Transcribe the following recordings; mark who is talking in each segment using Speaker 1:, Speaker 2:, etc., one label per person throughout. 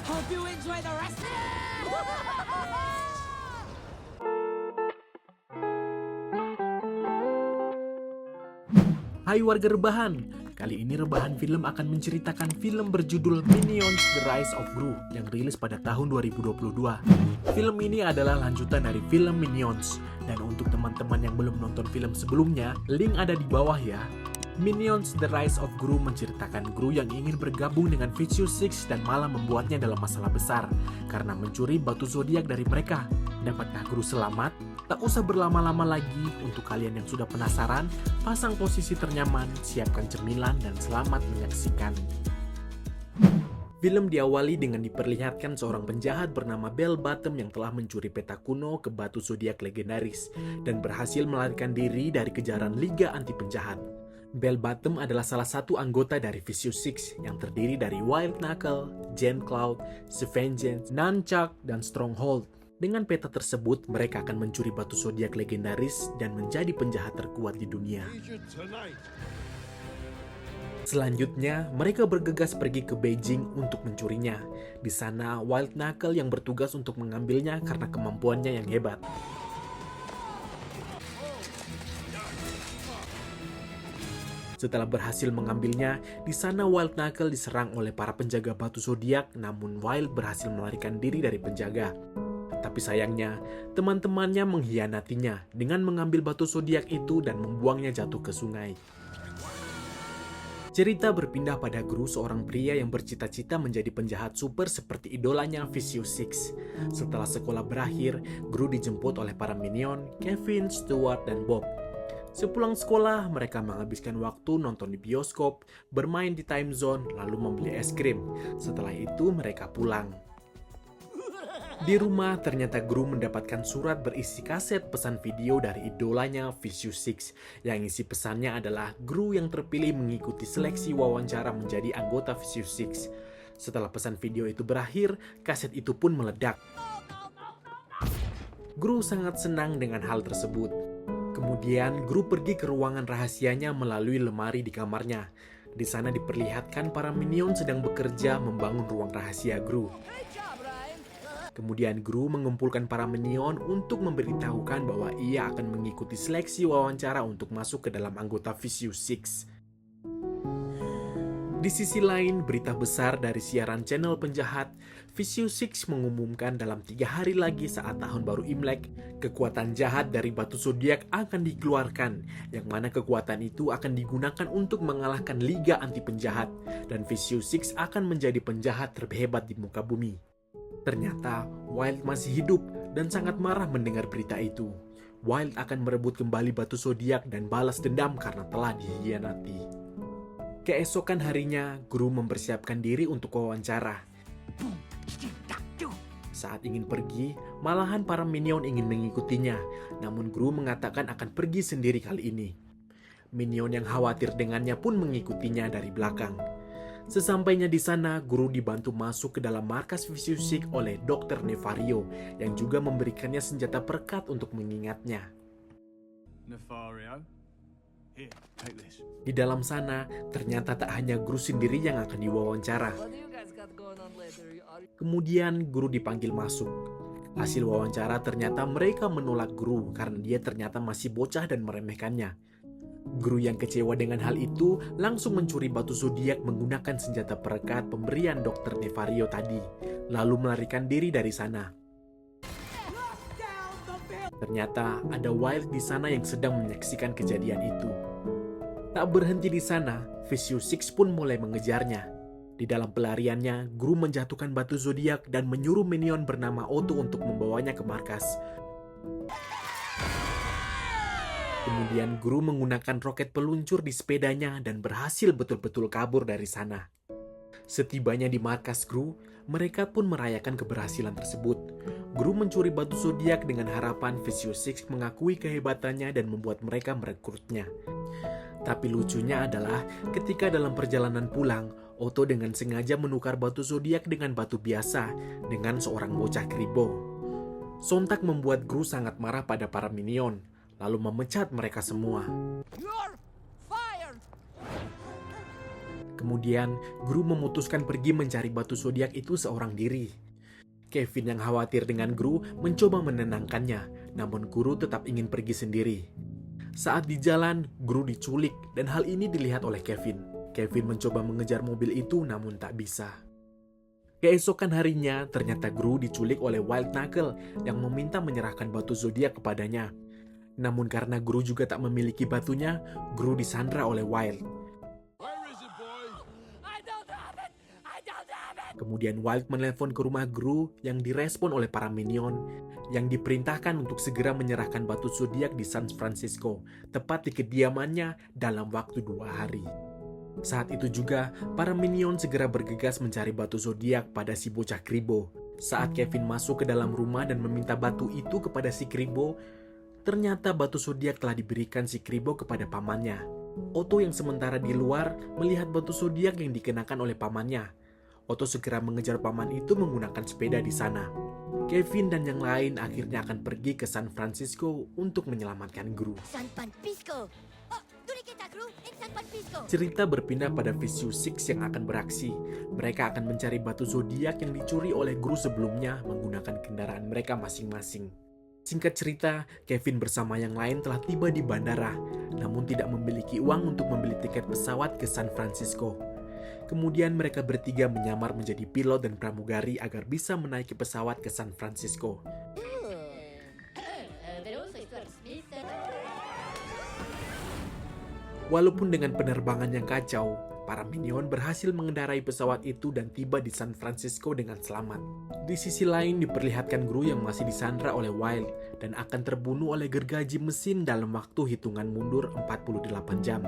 Speaker 1: Hope you enjoy the rest.
Speaker 2: Hai warga rebahan, kali ini rebahan film akan menceritakan film berjudul Minions: The Rise of Gru yang rilis pada tahun 2022. Film ini adalah lanjutan dari film Minions, dan untuk teman-teman yang belum nonton film sebelumnya, link ada di bawah ya. Minions: The Rise of Gru menceritakan Gru yang ingin bergabung dengan Vicious Six dan malah membuatnya dalam masalah besar karena mencuri batu zodiak dari mereka. Dapatkah Gru selamat? Tak usah berlama-lama lagi, untuk kalian yang sudah penasaran, pasang posisi ternyaman, siapkan cemilan, dan selamat menyaksikan. Film diawali dengan diperlihatkan seorang penjahat bernama Bell Bottom yang telah mencuri peta kuno ke batu zodiak legendaris dan berhasil melarikan diri dari kejaran Liga Anti Penjahat. Bell Bottom adalah salah satu anggota dari Vicious Six yang terdiri dari White Knuckle, Gen Cloud, Vengeance, Nunchuck, dan Stronghold. Dengan peta tersebut, mereka akan mencuri batu zodiak legendaris dan menjadi penjahat terkuat di dunia. Selanjutnya, mereka bergegas pergi ke Beijing untuk mencurinya. Di sana, White Knuckle yang bertugas untuk mengambilnya karena kemampuannya yang hebat. Setelah berhasil mengambilnya, di sana White Knuckle diserang oleh para penjaga batu zodiak, namun Wild berhasil melarikan diri dari penjaga. Tapi sayangnya, teman-temannya mengkhianatinya dengan mengambil batu zodiak itu dan membuangnya jatuh ke sungai. Cerita berpindah pada Gru, seorang pria yang bercita-cita menjadi penjahat super seperti idolanya Vicious Six. Setelah sekolah berakhir, Gru dijemput oleh para minion, Kevin, Stuart, dan Bob. Sepulang sekolah, mereka menghabiskan waktu nonton di bioskop, bermain di time zone, lalu membeli es krim. Setelah itu, mereka pulang. Di rumah, ternyata Gru mendapatkan surat berisi kaset pesan video dari idolanya Vicious Six. Yang isi pesannya adalah Gru yang terpilih mengikuti seleksi wawancara menjadi anggota Vicious Six. Setelah pesan video itu berakhir, kaset itu pun meledak. Gru sangat senang dengan hal tersebut. Kemudian, Gru pergi ke ruangan rahasianya melalui lemari di kamarnya. Di sana diperlihatkan para minion sedang bekerja membangun ruang rahasia Gru. Kemudian Gru mengumpulkan para minion untuk memberitahukan bahwa ia akan mengikuti seleksi wawancara untuk masuk ke dalam anggota Vicious Six. Di sisi lain, berita besar dari siaran channel penjahat, Vicious Six mengumumkan dalam 3 hari lagi saat tahun baru Imlek, kekuatan jahat dari batu zodiak akan dikeluarkan, yang mana kekuatan itu akan digunakan untuk mengalahkan Liga Anti Penjahat, dan Vicious Six akan menjadi penjahat terhebat di muka bumi. Ternyata, Wild masih hidup dan sangat marah mendengar berita itu. Wild akan merebut kembali batu zodiak dan balas dendam karena telah dikhianati. Keesokan harinya, Gru mempersiapkan diri untuk wawancara. Saat ingin pergi, malahan para minion ingin mengikutinya, namun Gru mengatakan akan pergi sendiri kali ini. Minion yang khawatir dengannya pun mengikutinya dari belakang. Sesampainya di sana, Gru dibantu masuk ke dalam markas Vicious Six oleh Dr. Nefario yang juga memberikannya senjata perekat untuk mengingatnya.
Speaker 3: Nefario, here, take this.
Speaker 2: Di dalam sana, ternyata tak hanya Gru sendiri yang akan diwawancara. Kemudian Gru dipanggil masuk. Hasil wawancara ternyata mereka menolak Gru karena dia ternyata masih bocah dan meremehkannya. Gru yang kecewa dengan hal itu langsung mencuri batu zodiak menggunakan senjata perekat pemberian Dr. Nefario tadi, lalu melarikan diri dari sana. Ternyata ada Wild di sana yang sedang menyaksikan kejadian itu. Tak berhenti di sana, Vicious Six pun mulai mengejarnya. Di dalam pelariannya, Gru menjatuhkan batu zodiak dan menyuruh minion bernama Otto untuk membawanya ke markas. Kemudian Gru menggunakan roket peluncur di sepedanya dan berhasil betul-betul kabur dari sana. Setibanya di markas Gru, mereka pun merayakan keberhasilan tersebut. Gru mencuri batu zodiak dengan harapan Vicious Six mengakui kehebatannya dan membuat mereka merekrutnya. Tapi lucunya adalah ketika dalam perjalanan pulang, Otto dengan sengaja menukar batu zodiak dengan batu biasa dengan seorang bocah kribo. Sontak membuat Gru sangat marah pada para minion, lalu memecat mereka semua. Kemudian, Gru memutuskan pergi mencari batu zodiak itu seorang diri. Kevin yang khawatir dengan Gru mencoba menenangkannya, namun Gru tetap ingin pergi sendiri. Saat di jalan, Gru diculik dan hal ini dilihat oleh Kevin. Kevin mencoba mengejar mobil itu namun tak bisa. Keesokan harinya, ternyata Gru diculik oleh Wild Knuckle yang meminta menyerahkan batu zodiak kepadanya. Namun karena Gru juga tak memiliki batunya, Gru disandra oleh Wild. Kemudian Wild menelpon ke rumah Gru yang direspon oleh para minion yang diperintahkan untuk segera menyerahkan batu zodiak di San Francisco, tepat di kediamannya dalam waktu 2 hari. Saat itu juga, para minion segera bergegas mencari batu zodiak pada si bocah Kribo. Saat Kevin masuk ke dalam rumah dan meminta batu itu kepada si Kribo, ternyata batu zodiak telah diberikan si Kribo kepada pamannya. Otto yang sementara di luar melihat batu zodiak yang dikenakan oleh pamannya. Otto segera mengejar paman itu menggunakan sepeda di sana. Kevin dan yang lain akhirnya akan pergi ke San Francisco untuk menyelamatkan Gru.
Speaker 1: San Francisco. Oh, duri kita Gru in San Francisco.
Speaker 2: Cerita berpindah pada Vicious Six yang akan beraksi. Mereka akan mencari batu zodiak yang dicuri oleh Gru sebelumnya menggunakan kendaraan mereka masing-masing. Singkat cerita, Kevin bersama yang lain telah tiba di bandara, namun tidak memiliki uang untuk membeli tiket pesawat ke San Francisco. Kemudian mereka bertiga menyamar menjadi pilot dan pramugari agar bisa menaiki pesawat ke San Francisco. Walaupun dengan penerbangan yang kacau, para minion berhasil mengendarai pesawat itu dan tiba di San Francisco dengan selamat. Di sisi lain diperlihatkan Gru yang masih disandra oleh Wild dan akan terbunuh oleh gergaji mesin dalam waktu hitungan mundur 48 jam.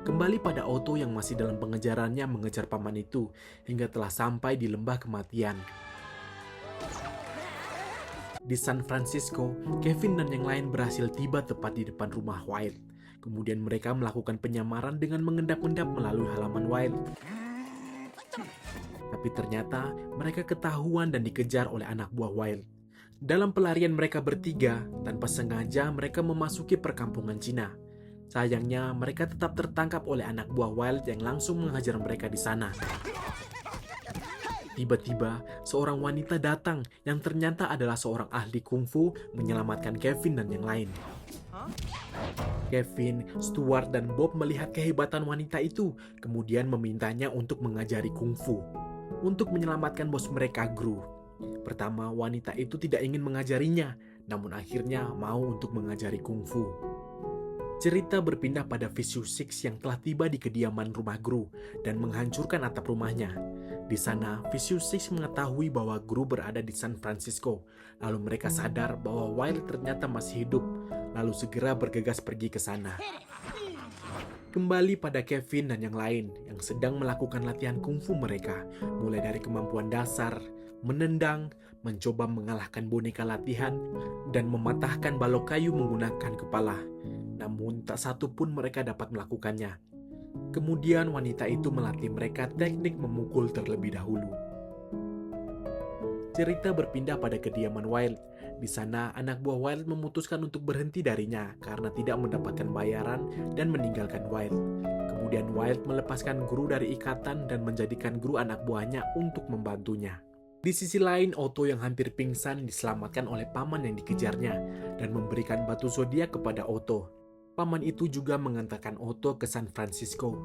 Speaker 2: Kembali pada Otto yang masih dalam pengejarannya mengejar paman itu hingga telah sampai di lembah kematian. Di San Francisco, Kevin dan yang lain berhasil tiba tepat di depan rumah Wild. Kemudian mereka melakukan penyamaran dengan mengendap-endap melalui halaman Wild. Tapi ternyata mereka ketahuan dan dikejar oleh anak buah Wild. Dalam pelarian mereka bertiga, tanpa sengaja mereka memasuki perkampungan Cina. Sayangnya, mereka tetap tertangkap oleh anak buah Wild yang langsung menghajar mereka di sana. Tiba-tiba, seorang wanita datang yang ternyata adalah seorang ahli kungfu menyelamatkan Kevin dan yang lain. Kevin, Stuart, dan Bob melihat kehebatan wanita itu, kemudian memintanya untuk mengajari kungfu. Untuk menyelamatkan bos mereka, Gru. Pertama, wanita itu tidak ingin mengajarinya, namun akhirnya mau untuk mengajari kungfu. Cerita berpindah pada Vicious Six yang telah tiba di kediaman rumah Gru dan menghancurkan atap rumahnya. Di sana, Vicious Six mengetahui bahwa Gru berada di San Francisco. Lalu mereka sadar bahwa Wild ternyata masih hidup, lalu segera bergegas pergi ke sana. Kembali pada Kevin dan yang lain yang sedang melakukan latihan kungfu mereka, mulai dari kemampuan dasar, menendang, mencoba mengalahkan boneka latihan, dan mematahkan balok kayu menggunakan kepala. Namun tak satu pun mereka dapat melakukannya. Kemudian wanita itu melatih mereka teknik memukul terlebih dahulu. Cerita berpindah pada kediaman Wild. Di sana anak buah Wild memutuskan untuk berhenti darinya karena tidak mendapatkan bayaran dan meninggalkan Wild. Kemudian Wild melepaskan Gru dari ikatan dan menjadikan Gru anak buahnya untuk membantunya. Di sisi lain, Otto yang hampir pingsan diselamatkan oleh paman yang dikejarnya dan memberikan batu zodiak kepada Otto. Paman itu juga mengantarkan Otto ke San Francisco.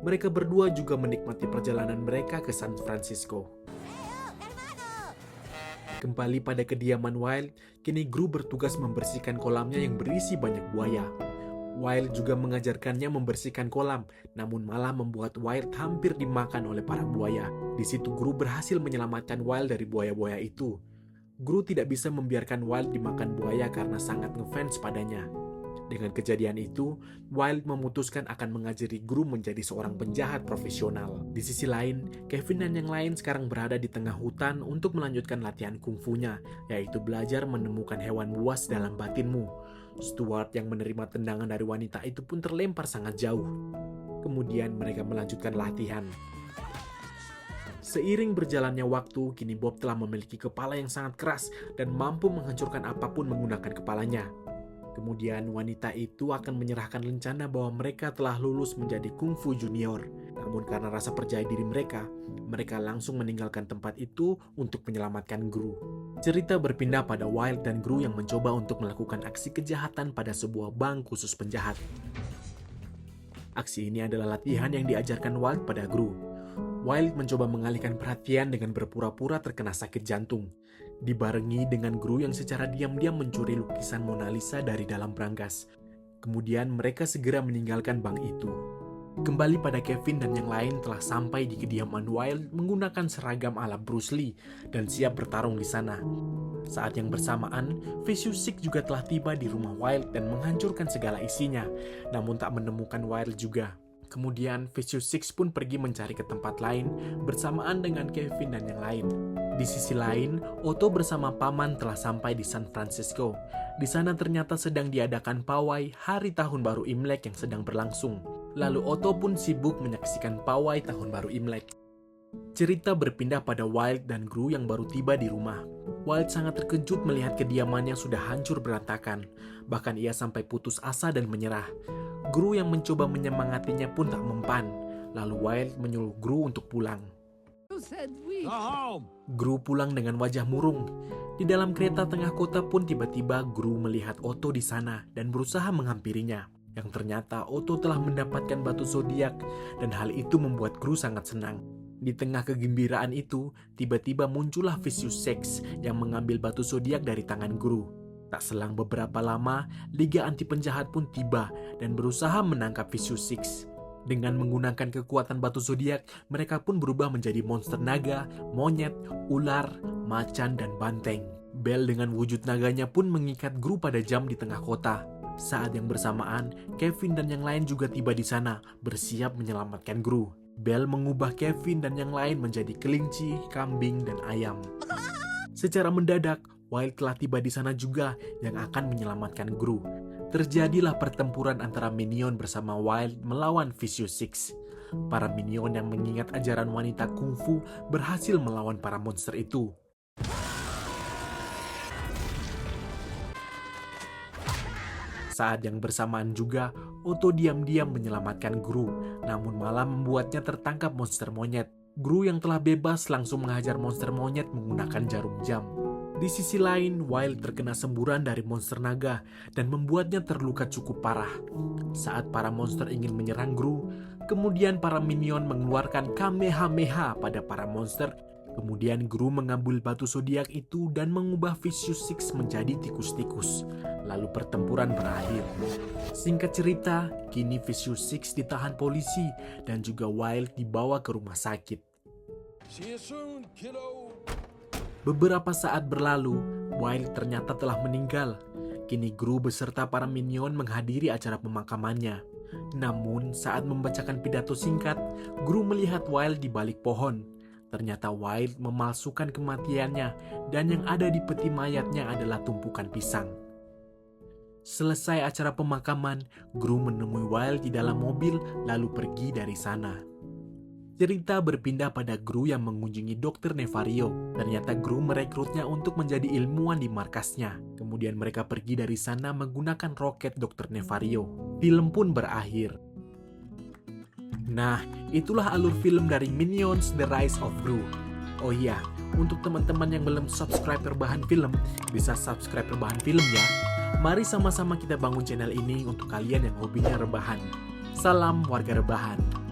Speaker 2: Mereka berdua juga menikmati perjalanan mereka ke San Francisco. Kembali pada kediaman Wild, kini Gru bertugas membersihkan kolamnya yang berisi banyak buaya. Wild juga mengajarkannya membersihkan kolam, namun malah membuat Wild hampir dimakan oleh para buaya. Di situ Gru berhasil menyelamatkan Wild dari buaya-buaya itu. Gru tidak bisa membiarkan Wild dimakan buaya karena sangat ngefans padanya. Dengan kejadian itu, Wild memutuskan akan mengajari Gru menjadi seorang penjahat profesional. Di sisi lain, Kevin dan yang lain sekarang berada di tengah hutan untuk melanjutkan latihan kungfunya, yaitu belajar menemukan hewan buas dalam batinmu. Stuart yang menerima tendangan dari wanita itu pun terlempar sangat jauh. Kemudian mereka melanjutkan latihan. Seiring berjalannya waktu, kini Bob telah memiliki kepala yang sangat keras dan mampu menghancurkan apapun menggunakan kepalanya. Kemudian wanita itu akan menyerahkan rencana bahwa mereka telah lulus menjadi kungfu junior. Namun karena rasa percaya diri mereka langsung meninggalkan tempat itu untuk menyelamatkan Gru. Cerita berpindah pada Wild dan Gru yang mencoba untuk melakukan aksi kejahatan pada sebuah bank khusus penjahat. Aksi ini adalah latihan yang diajarkan Wild pada Gru. Wild mencoba mengalihkan perhatian dengan berpura-pura terkena sakit jantung, dibarengi dengan Gru yang secara diam-diam mencuri lukisan Mona Lisa dari dalam brankas. Kemudian mereka segera meninggalkan bank itu. Kembali pada Kevin dan yang lain telah sampai di kediaman Wild menggunakan seragam ala Bruce Lee dan siap bertarung di sana. Saat yang bersamaan, Vicious Six juga telah tiba di rumah Wild dan menghancurkan segala isinya, namun tak menemukan Wild juga. Kemudian Vicious Six pun pergi mencari ke tempat lain bersamaan dengan Kevin dan yang lain. Di sisi lain, Otto bersama paman telah sampai di San Francisco. Di sana ternyata sedang diadakan pawai Hari Tahun Baru Imlek yang sedang berlangsung. Lalu Otto pun sibuk menyaksikan pawai Tahun Baru Imlek. Cerita berpindah pada Wild dan Gru yang baru tiba di rumah. Wild sangat terkejut melihat kediamannya sudah hancur berantakan. Bahkan ia sampai putus asa dan menyerah. Gru yang mencoba menyemangatinya pun tak mempan. Lalu Wild menyuruh Gru untuk pulang.
Speaker 3: Go home.
Speaker 2: Gru pulang dengan wajah murung. Di dalam kereta tengah kota pun tiba-tiba Gru melihat Otto di sana dan berusaha menghampirinya. Yang ternyata Otto telah mendapatkan batu zodiak dan hal itu membuat Gru sangat senang. Di tengah kegembiraan itu, tiba-tiba muncullah Vicious Six yang mengambil batu zodiak dari tangan Gru. Tak selang beberapa lama, Liga Anti Penjahat pun tiba dan berusaha menangkap Vicious Six. Dengan menggunakan kekuatan batu zodiak, mereka pun berubah menjadi monster naga, monyet, ular, macan, dan banteng. Bell dengan wujud naganya pun mengikat Gru pada jam di tengah kota. Saat yang bersamaan, Kevin dan yang lain juga tiba di sana, bersiap menyelamatkan Gru. Bell mengubah Kevin dan yang lain menjadi kelinci, kambing, dan ayam. Secara mendadak, Wild telah tiba di sana juga yang akan menyelamatkan Gru. Terjadilah pertempuran antara Minion bersama Wild melawan Vicious Six. Para Minion yang mengingat ajaran wanita kungfu berhasil melawan para monster itu. Saat yang bersamaan juga, Otto diam-diam menyelamatkan Gru, namun malah membuatnya tertangkap monster monyet. Gru yang telah bebas langsung menghajar monster monyet menggunakan jarum jam. Di sisi lain, Wild terkena semburan dari monster naga dan membuatnya terluka cukup parah. Saat para monster ingin menyerang Gru, kemudian para minion mengeluarkan Kamehameha pada para monster. Kemudian Gru mengambil batu zodiak itu dan mengubah Vicious Six menjadi tikus-tikus. Lalu pertempuran berakhir. Singkat cerita, kini Vicious Six ditahan polisi dan juga Wild dibawa ke rumah sakit.
Speaker 3: See you soon, kiddo.
Speaker 2: Beberapa saat berlalu, Wild ternyata telah meninggal. Kini Gru beserta para minion menghadiri acara pemakamannya. Namun, saat membacakan pidato singkat, Gru melihat Wild di balik pohon. Ternyata Wild memalsukan kematiannya dan yang ada di peti mayatnya adalah tumpukan pisang. Selesai acara pemakaman, Gru menemui Wild di dalam mobil lalu pergi dari sana. Cerita berpindah pada Gru yang mengunjungi Dr. Nefario. Ternyata Gru merekrutnya untuk menjadi ilmuwan di markasnya. Kemudian mereka pergi dari sana menggunakan roket Dr. Nefario. Film pun berakhir. Nah, itulah alur film dari Minions The Rise of Gru. Oh iya, untuk teman-teman yang belum subscribe Rebahan Film, bisa subscribe Rebahan Film ya. Mari sama-sama kita bangun channel ini untuk kalian yang hobinya rebahan. Salam warga rebahan.